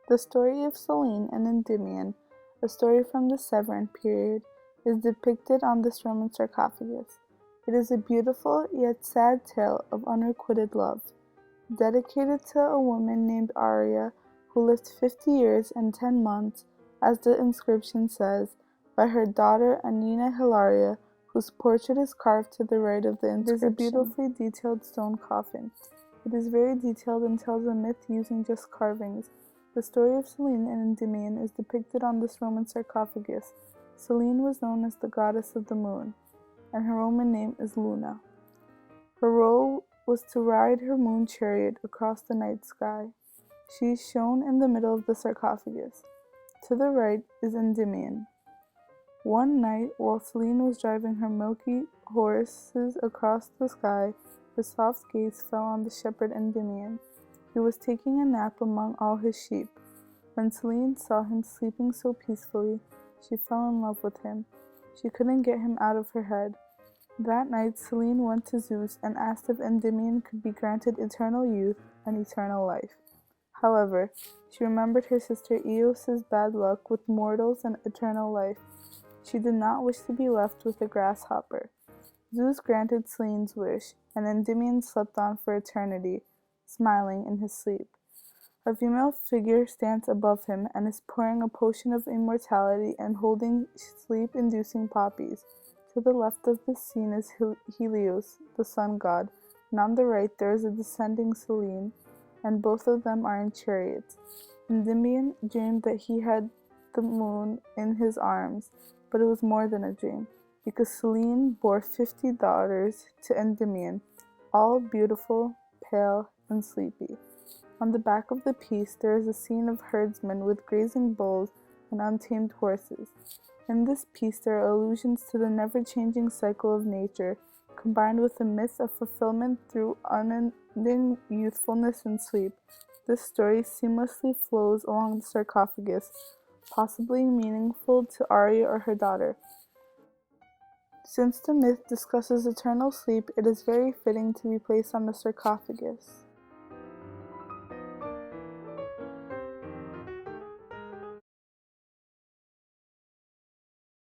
The story of Selene and Endymion, a story from the Severan period, is depicted on this Roman sarcophagus. It is a beautiful yet sad tale of unrequited love, dedicated to a woman named Arria who lived 50 years and 10 months, as the inscription says, by her daughter Annina Hilaria, whose portrait is carved to the right of the inscription. It is a beautifully detailed stone coffin. It is very detailed and tells a myth using just carvings. The story of Selene and Endymion is depicted on this Roman sarcophagus. Selene was known as the goddess of the moon, and her Roman name is Luna. Her role was to ride her moon chariot across the night sky. She is shown in the middle of the sarcophagus. To the right is Endymion. One night, while Selene was driving her milky horses across the sky, her soft gaze fell on the shepherd Endymion. He was taking a nap among all his sheep. When Selene saw him sleeping so peacefully, she fell in love with him. She couldn't get him out of her head. That night, Selene went to Zeus and asked if Endymion could be granted eternal youth and eternal life. However, she remembered her sister Eos's bad luck with mortals and eternal life. She did not wish to be left with a grasshopper. Zeus granted Selene's wish, and Endymion slept on for eternity, smiling in his sleep. A female figure stands above him and is pouring a potion of immortality and holding sleep-inducing poppies. To the left of this scene is Helios, the sun god, and on the right there is a descending Selene, and both of them are in chariots. Endymion dreamed that he had the moon in his arms, but it was more than a dream, because Selene bore 50 daughters to Endymion, all beautiful, pale, and sleepy. On the back of the piece there is a scene of herdsmen with grazing bulls and untamed horses. In this piece there are allusions to the never-changing cycle of nature, combined with the myth of fulfillment through unending youthfulness and sleep. This story seamlessly flows along the sarcophagus, possibly meaningful to Arria or her daughter. Since the myth discusses eternal sleep, it is very fitting to be placed on the sarcophagus.